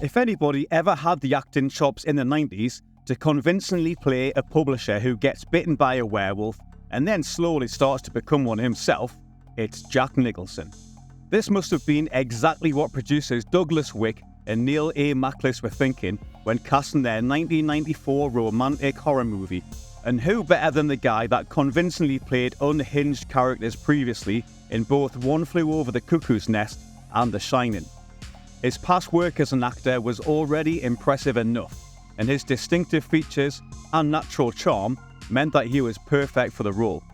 If anybody ever had the acting chops in the 90s to convincingly play a publisher who gets bitten by a werewolf and then slowly starts to become one himself, it's Jack Nicholson. This must have been exactly what producers Douglas Wick and Neil A. Macklis were thinking when casting their 1994 romantic horror movie. And who better than the guy that convincingly played unhinged characters previously in both One Flew Over the Cuckoo's Nest and The Shining. His past work as an actor was already impressive enough, and his distinctive features and natural charm meant that he was perfect for the role.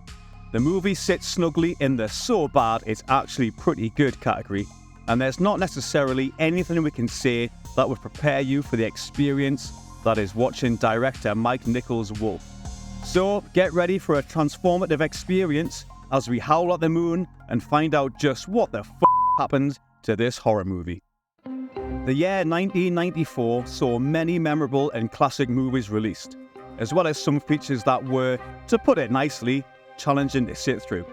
The movie sits snugly in the so bad it's actually pretty good category, and there's not necessarily anything we can say that would prepare you for the experience that is watching director Mike Nichols Wolf. So get ready for a transformative experience as we howl at the moon and find out just what the happened to this horror movie. The year 1994 saw many memorable and classic movies released, as well as some features that were, to put it nicely, challenging to sit through.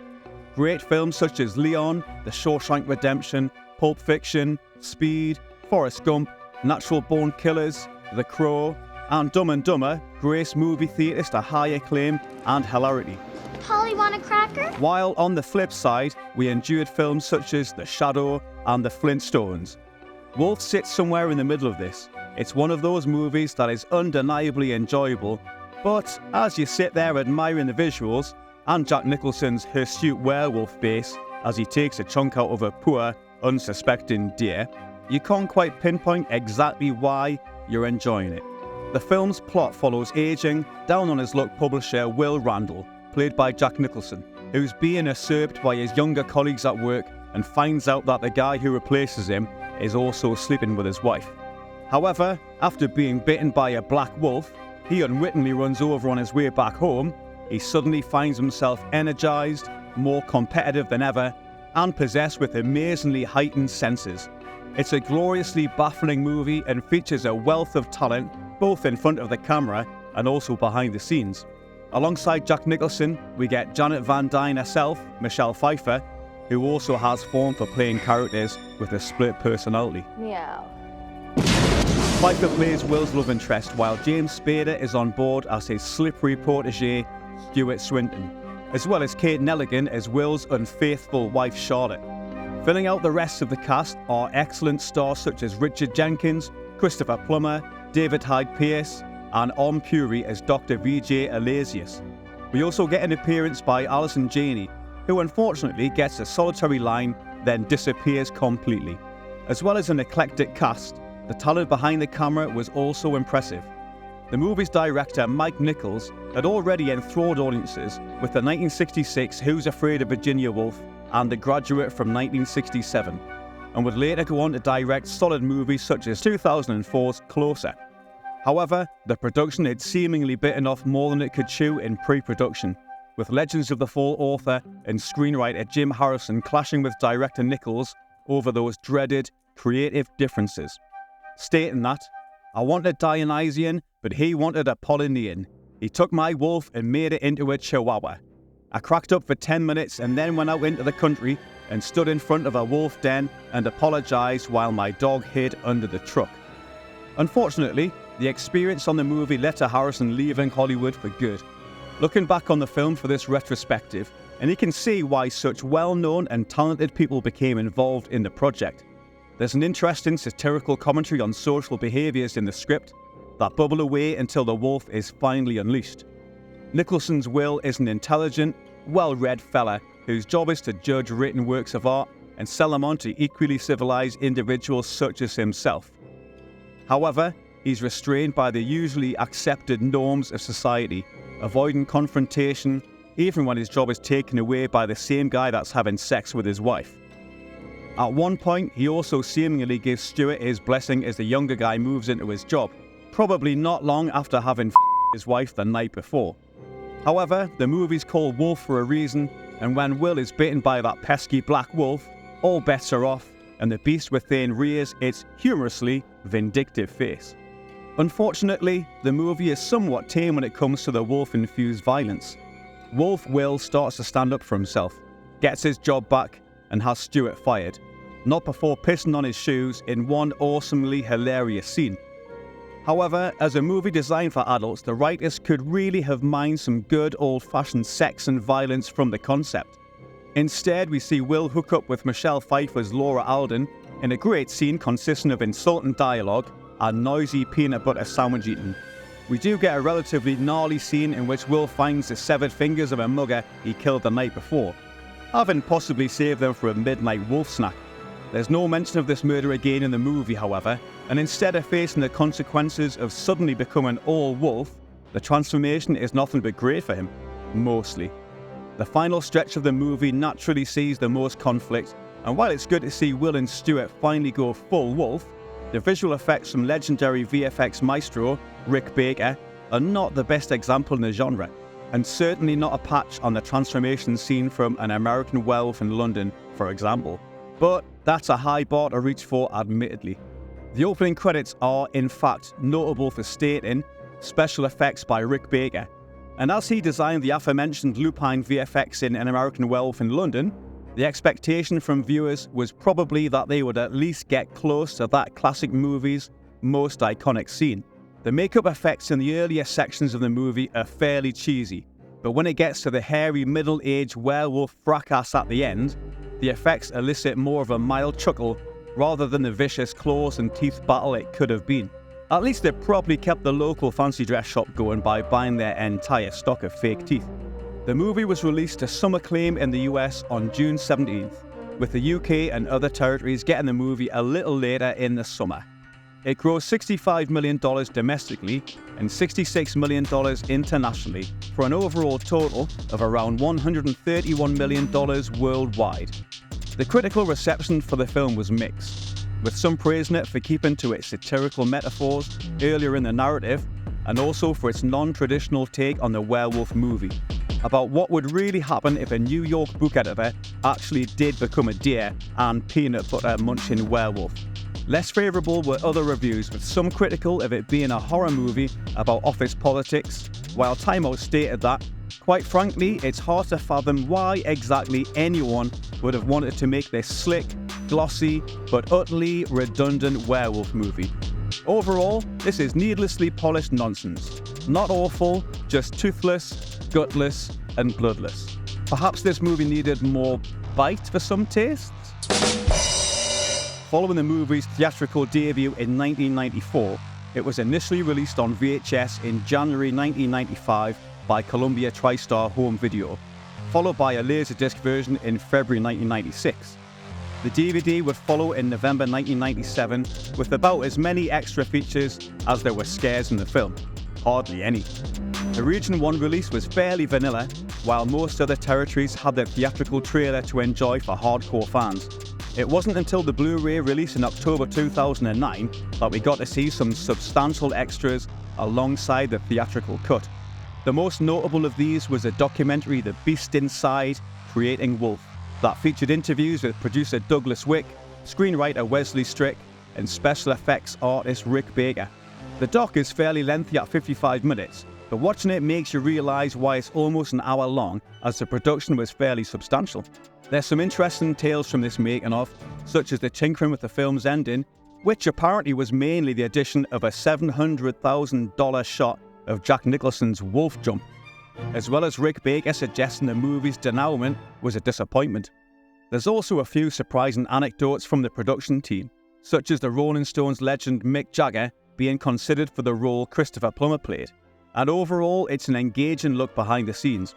Great films such as Leon, The Shawshank Redemption, Pulp Fiction, Speed, Forrest Gump, Natural Born Killers, The Crow, and Dumb and Dumber graced movie theatres to high acclaim and hilarity. Polly, want a cracker? While on the flip side, we endured films such as The Shadow and The Flintstones. Wolf sits somewhere in the middle of this. It's one of those movies that is undeniably enjoyable, but as you sit there admiring the visuals and Jack Nicholson's hirsute werewolf face as he takes a chunk out of a poor, unsuspecting deer, you can't quite pinpoint exactly why you're enjoying it. The film's plot follows aging, down-on-his-luck publisher Will Randall, played by Jack Nicholson, who's being usurped by his younger colleagues at work and finds out that the guy who replaces him is also sleeping with his wife. However, after being bitten by a black wolf, he unwittingly runs over on his way back home. He suddenly finds himself energized, more competitive than ever, and possessed with amazingly heightened senses. It's a gloriously baffling movie and features a wealth of talent, both in front of the camera and also behind the scenes. Alongside Jack Nicholson, we get Janet Van Dyne herself, Michelle Pfeiffer, who also has form for playing characters with a split personality. Meow. Pfeiffer plays Will's love interest, while James Spader is on board as his slippery protege, Stuart Swinton, as well as Kate Nelligan as Will's unfaithful wife Charlotte. Filling out the rest of the cast are excellent stars such as Richard Jenkins, Christopher Plummer, David Hyde Pierce, and Om Puri as Dr. Vijay Alasius. We also get an appearance by Alison Janney, who unfortunately gets a solitary line, then disappears completely. As well as an eclectic cast, the talent behind the camera was also impressive. The movie's director, Mike Nichols, had already enthralled audiences with the 1966 Who's Afraid of Virginia Woolf and The Graduate from 1967, and would later go on to direct solid movies such as 2004's Closer. However, the production had seemingly bitten off more than it could chew in pre-production, with Legends of the Fall author and screenwriter Jim Harrison clashing with director Nichols over those dreaded creative differences, stating that, "I wanted Dionysian, but he wanted Apollonian. He took my wolf and made it into a chihuahua. I cracked up for 10 minutes and then went out into the country and stood in front of a wolf den and apologized while my dog hid under the truck." Unfortunately, the experience on the movie led to Harrison leaving Hollywood for good. Looking back on the film for this retrospective, and you can see why such well-known and talented people became involved in the project. There's an interesting satirical commentary on social behaviours in the script that bubble away until the wolf is finally unleashed. Nicholson's Will is an intelligent, well-read fella whose job is to judge written works of art and sell them on to equally civilized individuals such as himself. However, he's restrained by the usually accepted norms of society, avoiding confrontation even when his job is taken away by the same guy that's having sex with his wife. At one point, he also seemingly gives Stuart his blessing as the younger guy moves into his job, probably not long after having his wife the night before. However, the movie's called Wolf for a reason, and when Will is bitten by that pesky black wolf, all bets are off, and the beast within rears its humorously vindictive face. Unfortunately, the movie is somewhat tame when it comes to the wolf-infused violence. Wolf Will starts to stand up for himself, gets his job back, and has Stuart fired. not before pissing on his shoes in one awesomely hilarious scene. However, as a movie designed for adults, the writers could really have mined some good old-fashioned sex and violence from the concept. Instead, we see Will hook up with Michelle Pfeiffer's Laura Alden in a great scene consisting of insulting dialogue and noisy peanut butter sandwich eating. We do get a relatively gnarly scene in which Will finds the severed fingers of a mugger he killed the night before, having possibly saved them for a midnight wolf snack. There's no mention of this murder again in the movie, however, and instead of facing the consequences of suddenly becoming all wolf, the transformation is nothing but great for him, mostly. The final stretch of the movie naturally sees the most conflict, and while it's good to see Will and Stuart finally go full wolf, the visual effects from legendary VFX maestro Rick Baker are not the best example in the genre, and certainly not a patch on the transformation scene from An American Werewolf in London, for example. But that's a high bar to reach for, admittedly. The opening credits are, in fact, notable for stating special effects by Rick Baker, and as he designed the aforementioned lupine VFX in An American Werewolf in London, the expectation from viewers was probably that they would at least get close to that classic movie's most iconic scene. The makeup effects in the earlier sections of the movie are fairly cheesy, but when it gets to the hairy middle-aged werewolf fracas at the end, the effects elicit more of a mild chuckle rather than the vicious claws and teeth battle it could have been. At least it probably kept the local fancy dress shop going by buying their entire stock of fake teeth. The movie was released to some acclaim in the US on June 17th, with the UK and other territories getting the movie a little later in the summer. It grossed $65 million domestically and $66 million internationally, for an overall total of around $131 million worldwide. The critical reception for the film was mixed, with some praising it for keeping to its satirical metaphors earlier in the narrative, and also for its non-traditional take on the werewolf movie, about what would really happen if a New York book editor actually did become a deer and peanut butter munching werewolf. Less favourable were other reviews, with some critical of it being a horror movie about office politics, while Time Out stated that, quite frankly, it's hard to fathom why exactly anyone would have wanted to make this slick, glossy, but utterly redundant werewolf movie. Overall, this is needlessly polished nonsense. Not awful, just toothless, gutless, and bloodless. Perhaps this movie needed more bite for some tastes? Following the movie's theatrical debut in 1994, it was initially released on VHS in January 1995 by Columbia TriStar Home Video, followed by a Laserdisc version in February 1996. The DVD would follow in November 1997 with about as many extra features as there were scares in the film. Hardly any. The Region 1 release was fairly vanilla, while most other territories had their theatrical trailer to enjoy for hardcore fans. It wasn't until the Blu-ray release in October 2009 that we got to see some substantial extras alongside the theatrical cut. The most notable of these was a documentary, The Beast Inside, Creating Wolf, that featured interviews with producer Douglas Wick, screenwriter Wesley Strick, and special effects artist Rick Baker. The doc is fairly lengthy at 55 minutes, but watching it makes you realise why it's almost an hour long, as the production was fairly substantial. There's some interesting tales from this making of, such as the tinkering with the film's ending, which apparently was mainly the addition of a $700,000 shot of Jack Nicholson's wolf jump, as well as Rick Baker suggesting the movie's denouement was a disappointment. There's also a few surprising anecdotes from the production team, such as the Rolling Stones legend Mick Jagger being considered for the role Christopher Plummer played, and overall it's an engaging look behind the scenes.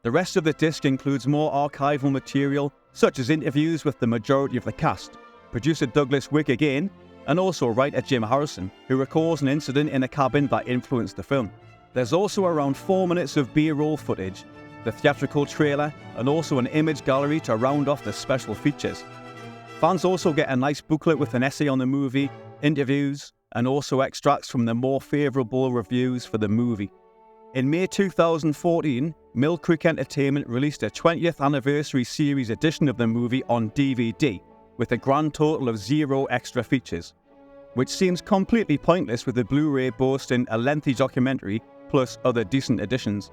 The rest of the disc includes more archival material, such as interviews with the majority of the cast, producer Douglas Wick again, and also writer Jim Harrison, who recalls an incident in a cabin that influenced the film. There's also around 4 minutes of B-roll footage, the theatrical trailer, and also an image gallery to round off the special features. Fans also get a nice booklet with an essay on the movie, interviews, and also extracts from the more favourable reviews for the movie. In May 2014, Mill Creek Entertainment released a 20th anniversary series edition of the movie on DVD, with a grand total of 0 extra features, which seems completely pointless with the Blu-ray boasting a lengthy documentary plus other decent additions.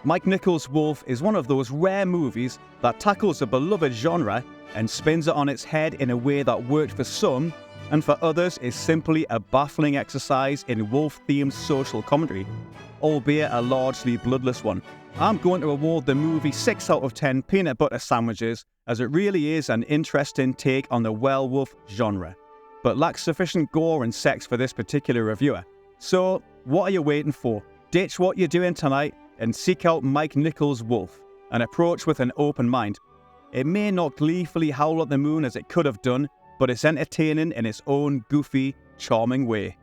Mike Nichols Wolf is one of those rare movies that tackles a beloved genre and spins it on its head in a way that worked for some, and for others is simply a baffling exercise in wolf-themed social commentary, albeit a largely bloodless one. I'm going to award the movie 6 out of 10 peanut butter sandwiches, as it really is an interesting take on the werewolf genre, but lacks sufficient gore and sex for this particular reviewer. So, what are you waiting for? Ditch what you're doing tonight and seek out Mike Nichols Wolf, and approach with an open mind. It may not gleefully howl at the moon as it could have done, but it's entertaining in its own goofy, charming way.